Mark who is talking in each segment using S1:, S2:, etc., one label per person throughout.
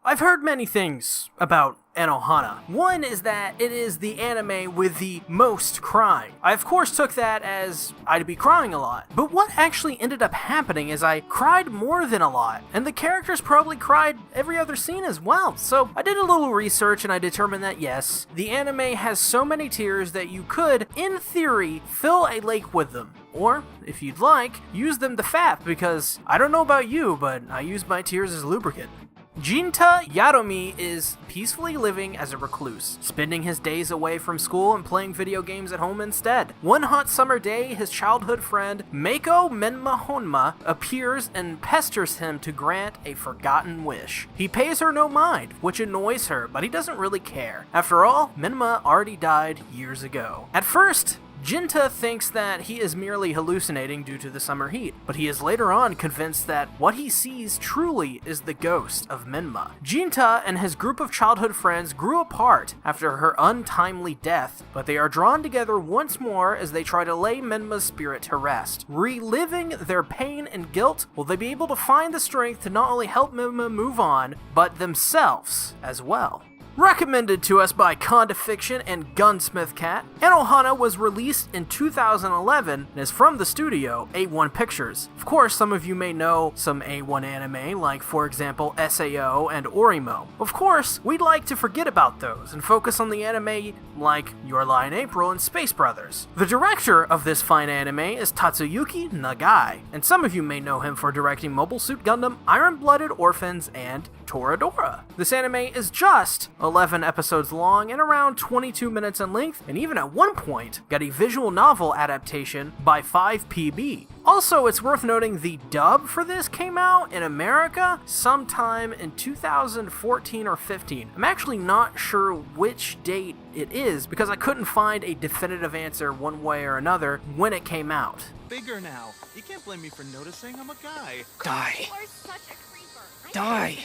S1: I've heard many things about AnoHana. One is that it is the anime with the most crying. I of course took that as I'd be crying a lot, but what actually ended up happening is I cried more than a lot, and the characters probably cried every other scene as well. So I did a little research and I determined that yes, the anime has so many tears that you could, in theory, fill a lake with them. Or, if you'd like, use them to fap, because I don't know about you, but I use my tears as lubricant. Jinta Yadomi is peacefully living as a recluse, spending his days away from school and playing video games at home instead. One hot summer day, his childhood friend, Meiko Honma, appears and pesters him to grant a forgotten wish. He pays her no mind, which annoys her, but he doesn't really care. After all, Menma already died years ago. At first, Jinta thinks that he is merely hallucinating due to the summer heat, but he is later on convinced that what he sees truly is the ghost of Menma. Jinta and his group of childhood friends grew apart after her untimely death, but they are drawn together once more as they try to lay Menma's spirit to rest. Reliving their pain and guilt, will they be able to find the strength to not only help Menma move on, but themselves as well. Recommended to us by Conda Fiction and Gunsmith Cat, AnoHana was released in 2011 and is from the studio A1 Pictures. Of course, some of you may know some A1 anime, like for example SAO and Orimo. Of course, we'd like to forget about those and focus on the anime like Your Lie in April and Space Brothers. The director of this fine anime is Tatsuyuki Nagai, and some of you may know him for directing Mobile Suit Gundam, Iron-Blooded Orphans, and Toradora. This anime is just 11 episodes long and around 22 minutes in length, and even at one point got a visual novel adaptation by 5PB. Also, it's worth noting the dub for this came out in America sometime in 2014 or 15. I'm actually not sure which date it is because I couldn't find a definitive answer one way or another when it came out.
S2: Bigger now. You can't blame me for noticing. I'm a guy.
S3: Die.
S4: You are such a creeper.
S3: Die.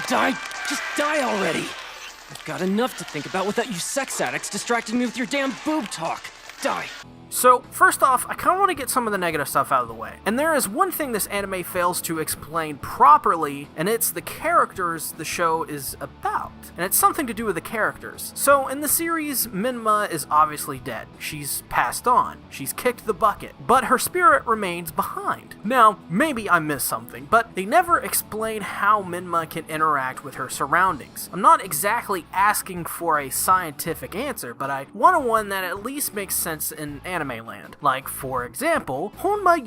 S3: Die. Just die already. I've got enough to think about without you sex addicts distracting me with your damn boob talk. Die.
S1: So, first off, I kind of want to get some of the negative stuff out of the way. And there is one thing this anime fails to explain properly, and it's the characters the show is about. And it's something to do with the characters. So, in the series, Menma is obviously dead. She's passed on. She's kicked the bucket. But her spirit remains behind. Now, maybe I missed something, but they never explain how Menma can interact with her surroundings. I'm not exactly asking for a scientific answer, but I want one that at least makes sense in anime land. Like, for example, Menma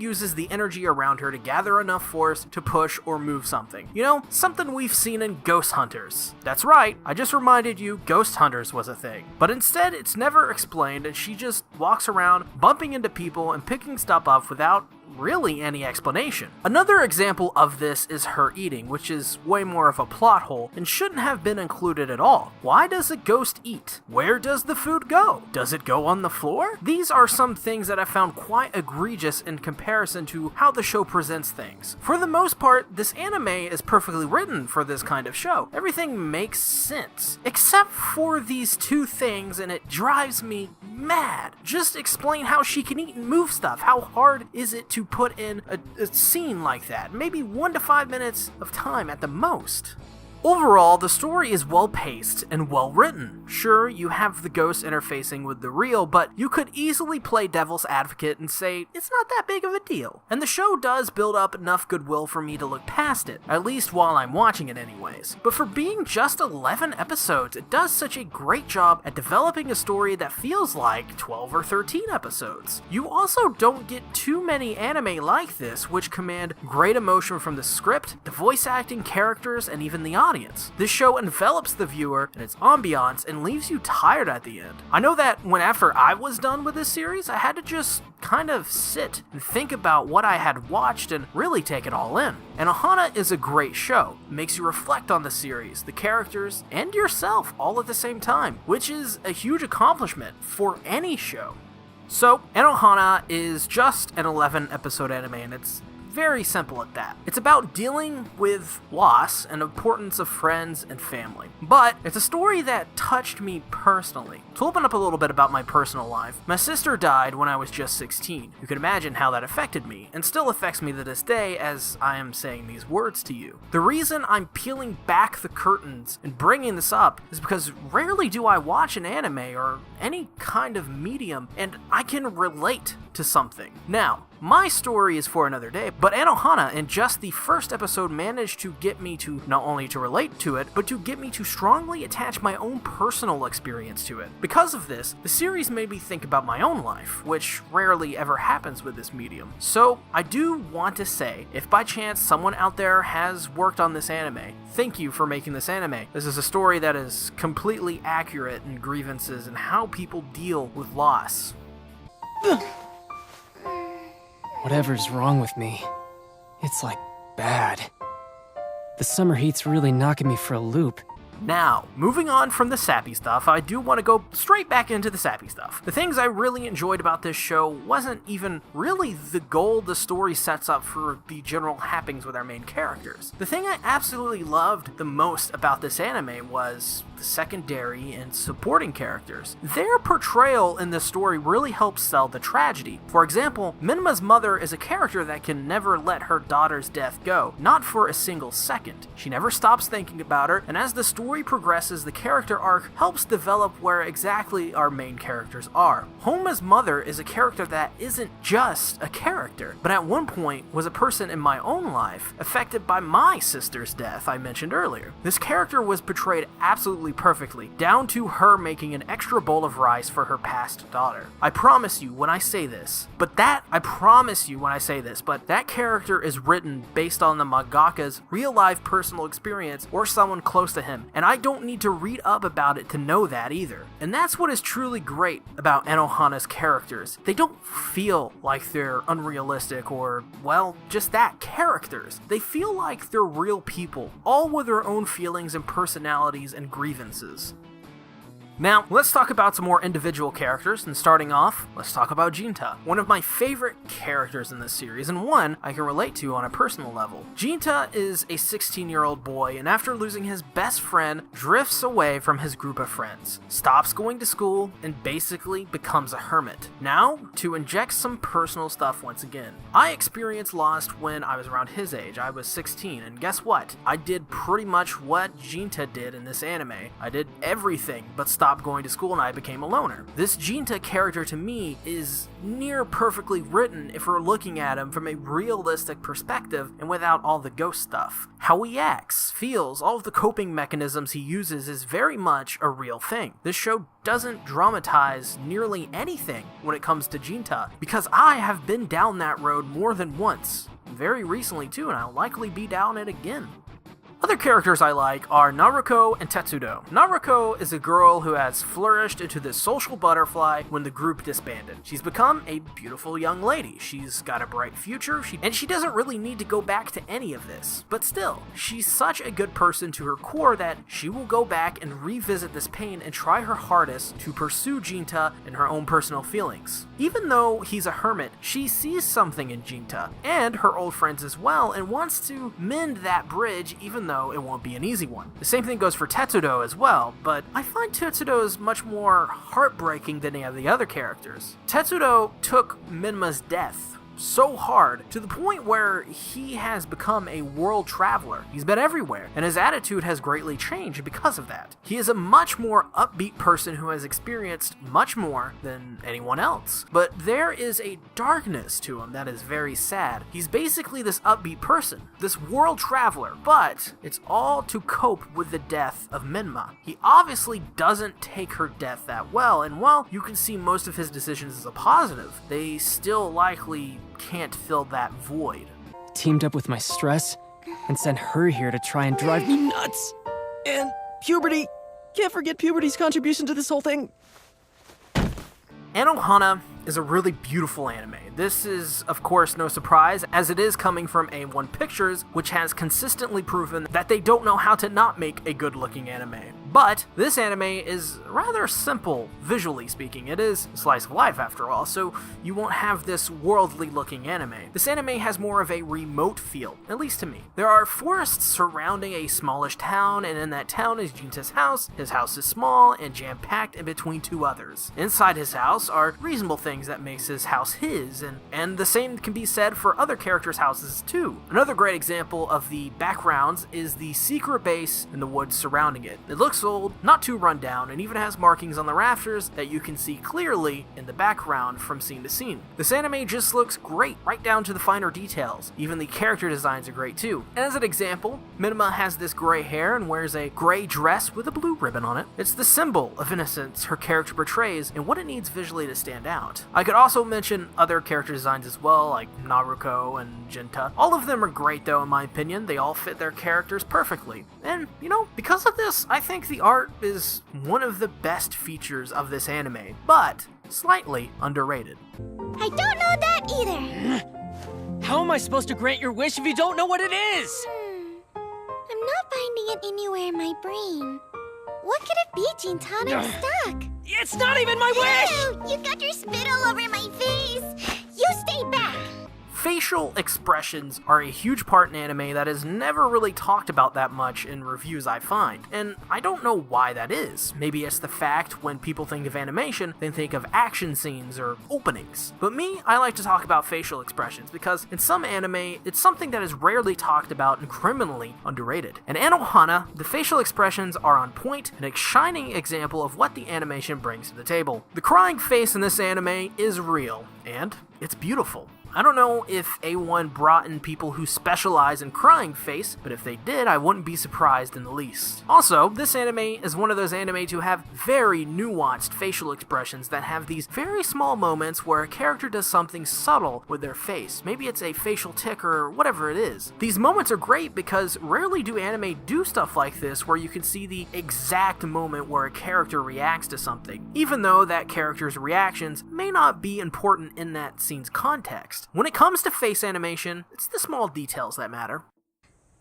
S1: uses the energy around her to gather enough force to push or move something. You know, something we've seen in Ghost Hunters. That's right, I just reminded you Ghost Hunters was a thing. But instead, it's never explained and she just walks around bumping into people and picking stuff up without really any explanation. Another example of this is her eating, which is way more of a plot hole and shouldn't have been included at all. Why does a ghost eat? Where does the food go? Does it go on the floor? These are some things that I found quite egregious in comparison to how the show presents things. For the most part, this anime is perfectly written for this kind of show. Everything makes sense, except for these two things, and it drives me mad. Just explain how she can eat and move stuff. How hard is it to put in a scene like that? Maybe 1 to 5 minutes of time at the most. Overall, the story is well-paced and well-written. Sure, you have the ghost interfacing with the real, but you could easily play devil's advocate and say it's not that big of a deal. And the show does build up enough goodwill for me to look past it, at least while I'm watching it anyways. But for being just 11 episodes, it does such a great job at developing a story that feels like 12 or 13 episodes. You also don't get too many anime like this, which command great emotion from the script, the voice acting, characters, and even the audience. This show envelops the viewer in its ambiance and leaves you tired at the end. I know that when after I was done with this series, I had to just kind of sit and think about what I had watched and really take it all in. And AnoHana is a great show. It makes you reflect on the series, the characters, and yourself all at the same time, which is a huge accomplishment for any show. So, AnoHana is just an 11 episode anime, and it's very simple at that. It's about dealing with loss and importance of friends and family. But it's a story that touched me personally. To open up a little bit about my personal life, my sister died when I was just 16. You can imagine how that affected me, and still affects me to this day as I am saying these words to you. The reason I'm peeling back the curtains and bringing this up is because rarely do I watch an anime or any kind of medium and I can relate to something. Now, my story is for another day, but AnoHana in just the first episode managed to get me to not only to relate to it, but to get me to strongly attach my own personal experience to it. Because of this, the series made me think about my own life, which rarely ever happens with this medium. So, I do want to say, if by chance someone out there has worked on this anime, thank you for making this anime. This is a story that is completely accurate in grievances and how people deal with loss.
S3: Whatever's wrong with me, it's like bad. The summer heat's really knocking me for a loop.
S1: Now, moving on from the sappy stuff, I do want to go straight back into the sappy stuff. The things I really enjoyed about this show wasn't even really the goal the story sets up for the general happenings with our main characters. The thing I absolutely loved the most about this anime was the secondary and supporting characters. Their portrayal in this story really helps sell the tragedy. For example, Menma's mother is a character that can never let her daughter's death go, not for a single second. She never stops thinking about her, and as the story progresses, the character arc helps develop where exactly our main characters are. Honma's mother is a character that isn't just a character, but at one point was a person in my own life affected by my sister's death I mentioned earlier. This character was portrayed absolutely perfectly, down to her making an extra bowl of rice for her passed daughter. I promise you when I say this, but that character is written based on the mangaka's real-life personal experience or someone close to him, and I don't need to read up about it to know that either. And that's what is truly great about AnoHana's characters. They don't feel like they're unrealistic or, well, just that, characters. They feel like they're real people, all with their own feelings and personalities and grievances. Now, let's talk about some more individual characters, and starting off, let's talk about Jinta, one of my favorite characters in this series, and one I can relate to on a personal level. Jinta is a 16-year-old boy, and after losing his best friend, drifts away from his group of friends, stops going to school, and basically becomes a hermit. Now, to inject some personal stuff once again. I experienced loss when I was around his age. I was 16, and guess what? I did pretty much what Jinta did in this anime. I did everything but stop going to school and I became a loner. This Jinta character to me is near perfectly written if we're looking at him from a realistic perspective and without all the ghost stuff. How he acts, feels, all of the coping mechanisms he uses is very much a real thing. This show doesn't dramatize nearly anything when it comes to Jinta because I have been down that road more than once, very recently too, and I'll likely be down it again. Other characters I like are Naruko and Tetsudo. Naruko is a girl who has flourished into this social butterfly when the group disbanded. She's become a beautiful young lady. She's got a bright future, and she doesn't really need to go back to any of this. But still, she's such a good person to her core that she will go back and revisit this pain and try her hardest to pursue Jinta and her own personal feelings. Even though he's a hermit, she sees something in Jinta, and her old friends as well, and wants to mend that bridge even though it won't be an easy one. The same thing goes for Tetsudo as well, but I find Tetsudo's much more heartbreaking than any of the other characters. Tetsudo took Menma's death so hard to the point where he has become a world traveler. He's been everywhere, and his attitude has greatly changed because of that. He is a much more upbeat person who has experienced much more than anyone else. But there is a darkness to him that is very sad. He's basically this upbeat person, this world traveler, but it's all to cope with the death of Menma. He obviously doesn't take her death that well, and while you can see most of his decisions as a positive, they still likely can't fill that void.
S3: Teamed up with my stress and sent her here to try and drive me nuts. And puberty. Can't forget puberty's contribution to this whole thing.
S1: AnoHana is a really beautiful anime. This is, of course, no surprise, as it is coming from A1 Pictures, which has consistently proven that they don't know how to not make a good-looking anime. But this anime is rather simple, visually speaking. It is slice of life after all, so you won't have this worldly looking anime. This anime has more of a remote feel, at least to me. There are forests surrounding a smallish town, and in that town is Jinta's house. His house is small and jam-packed in between two others. Inside his house are reasonable things that makes his house his, and the same can be said for other characters' houses too. Another great example of the backgrounds is the secret base in the woods surrounding it. It looks old, not too run down, and even has markings on the rafters that you can see clearly in the background from scene to scene. This anime just looks great, right down to the finer details. Even the character designs are great too. As an example, Menma has this gray hair and wears a gray dress with a blue ribbon on it. It's the symbol of innocence her character portrays and what it needs visually to stand out. I could also mention other character designs as well, like Naruko and Jinta. All of them are great though, in my opinion. They all fit their characters perfectly. And, because of this, I think the art is one of the best features of this anime, but slightly underrated.
S4: I don't know that either.
S3: How am I supposed to grant your wish if you don't know what it is?
S4: I'm not finding it anywhere in my brain. What could it be, Jintan? I'm stuck.
S3: It's not even my wish!
S4: Ew, you got your spit all over my face. You stay back.
S1: Facial expressions are a huge part in anime that is never really talked about that much in reviews, I find. And I don't know why that is. Maybe it's the fact when people think of animation, they think of action scenes or openings. But me, I like to talk about facial expressions because in some anime, it's something that is rarely talked about and criminally underrated. In AnoHana, the facial expressions are on point and a shining example of what the animation brings to the table. The crying face in this anime is real, and it's beautiful. I don't know if A1 brought in people who specialize in crying face, but if they did, I wouldn't be surprised in the least. Also, this anime is one of those anime to have very nuanced facial expressions that have these very small moments where a character does something subtle with their face. Maybe it's a facial tick or whatever it is. These moments are great because rarely do anime do stuff like this where you can see the exact moment where a character reacts to something, even though that character's reactions may not be important in that scene's context. When it comes to face animation, it's the small details that matter.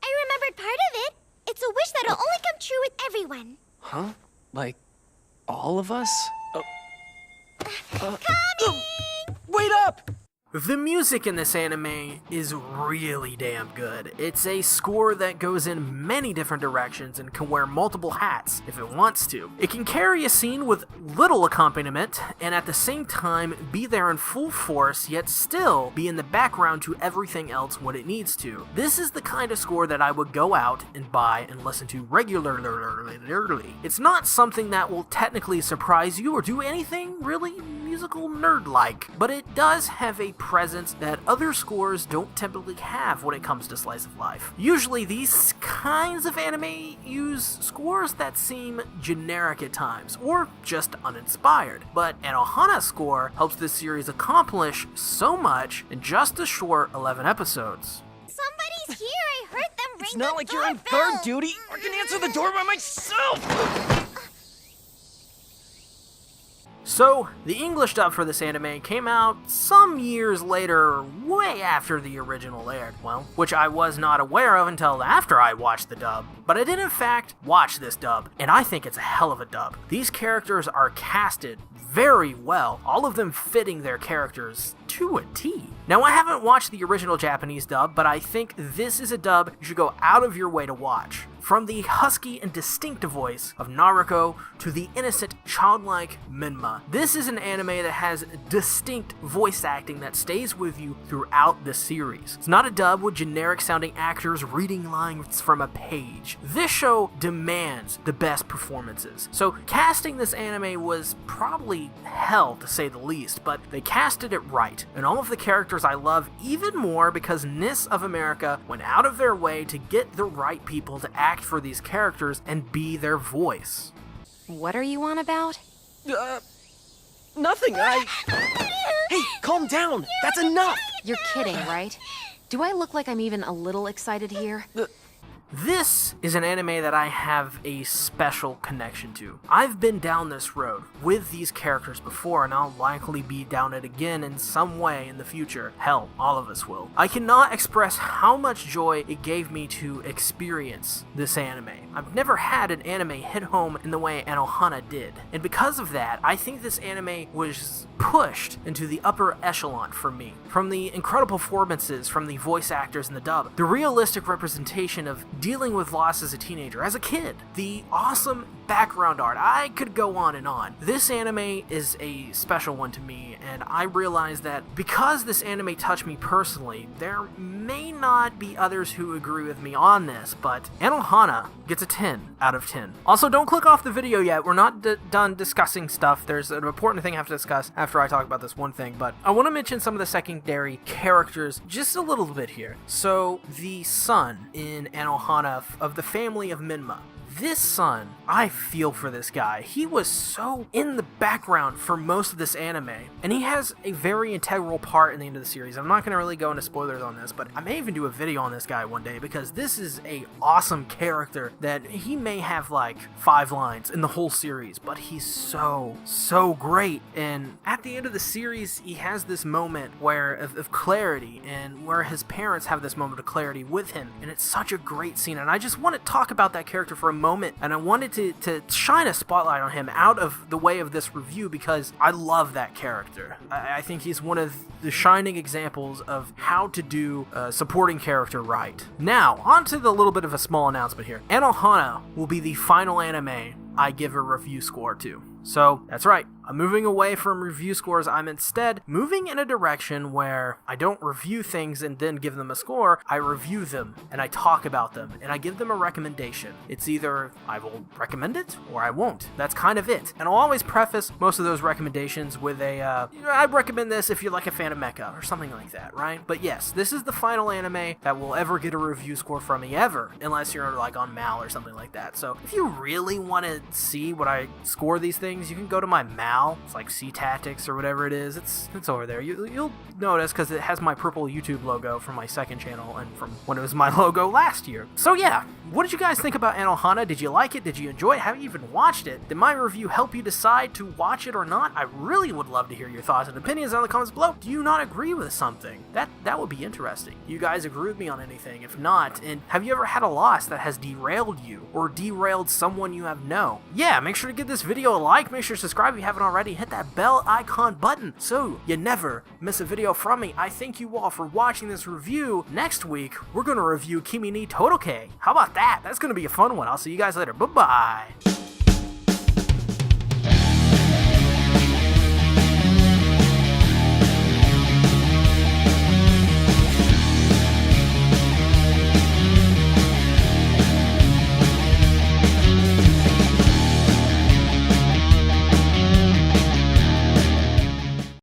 S4: I remembered part of it. It's a wish that'll only come true with everyone.
S3: Huh? Like, all of us? Wait up!
S1: The music in this anime is really damn good. It's a score that goes in many different directions and can wear multiple hats if it wants to. It can carry a scene with little accompaniment and at the same time be there in full force yet still be in the background to everything else when it needs to. This is the kind of score that I would go out and buy and listen to regularly. It's not something that will technically surprise you or do anything really musical nerd-like, but it does have a presence that other scores don't typically have when it comes to slice of life. Usually these kinds of anime use scores that seem generic at times, or just uninspired, but AnoHana's score helps this series accomplish so much in just a short 11 episodes.
S4: Somebody's here. I heard them ring
S3: It's not
S4: the
S3: like you're on
S4: doorbell.
S3: guard duty. I can answer the door by myself!
S1: So, the English dub for this anime came out some years later, way after the original aired, well, which I was not aware of until after I watched the dub. But I did in fact watch this dub, and I think it's a hell of a dub. These characters are casted very well, all of them fitting their characters to a T. Now, I haven't watched the original Japanese dub, but I think this is a dub you should go out of your way to watch. From the husky and distinct voice of Naruko to the innocent, childlike Menma, this is an anime that has distinct voice acting that stays with you throughout the series. It's not a dub with generic-sounding actors reading lines from a page. This show demands the best performances. So casting this anime was probably hell, to say the least, but they casted it right. And all of the characters I love even more because NIS of America went out of their way to get the right people to act for these characters and be their voice.
S5: What are you on about?
S3: Nothing, Hey, calm down! That's enough!
S5: You're kidding, right? Do I look like I'm even a little excited here?
S1: This is an anime that I have a special connection to. I've been down this road with these characters before, and I'll likely be down it again in some way in the future. Hell, all of us will. I cannot express how much joy it gave me to experience this anime. I've never had an anime hit home in the way AnoHana did, and because of that, I think this anime was pushed into the upper echelon for me. From the incredible performances from the voice actors and the dub, the realistic representation of dealing with loss as a teenager, as a kid, the awesome background art, I could go on and on. This anime is a special one to me, and I realize that because this anime touched me personally, there may not be others who agree with me on this, but AnoHana gets a 10 out of 10. Also, don't click off the video yet. We're not done discussing stuff. There's an important thing I have to discuss after I talk about this one thing, but I want to mention some of the secondary characters just a little bit here. So, the son in AnoHana of the family of Menma. This son, I feel for this guy. He was so in the background for most of this anime, and he has a very integral part in the end of the series. I'm not going to really go into spoilers on this, but I may even do a video on this guy one day, because this is a awesome character that he may have like 5 lines in the whole series, but he's so great. And at the end of the series, he has this moment of clarity, and where his parents have this moment of clarity with him, and it's such a great scene. And I just want to talk about that character for a moment, and I wanted to shine a spotlight on him out of the way of this review, because I love that character. I think he's one of the shining examples of how to do a supporting character right. Now, on to the little bit of a small announcement here. AnoHana will be the final anime I give a review score to. So, that's right. I'm moving away from review scores. I'm instead moving in a direction where I don't review things and then give them a score. I review them and I talk about them and I give them a recommendation. It's either I will recommend it or I won't. That's kind of it. And I'll always preface most of those recommendations with I recommend this if you're like a fan of mecha or something like that, right? But yes, this is the final anime that will ever get a review score from me ever, unless you're like on Mal or something like that. So if you really want to see what I score these things, you can go to my Mal. It's like SeaTactics or whatever it is. It's over there. You'll notice because it has my purple YouTube logo from my second channel and from when it was my logo last year. So yeah, what did you guys think about AnoHana? Did you like it? Did you enjoy it? Have you even watched it? Did my review help you decide to watch it or not? I really would love to hear your thoughts and opinions in the comments below. Do you not agree with something? That would be interesting. Do you guys agree with me on anything? If not, and have you ever had a loss that has derailed you or derailed someone you have known? Yeah, make sure to give this video a like. Make sure to subscribe if you haven't already. Hit that bell icon button so you never miss a video from me. I thank you all for watching this review. Next week, we're going to review Kimi ni Toroke. How about that? That's going to be a fun one. I'll see you guys later. Bye-bye.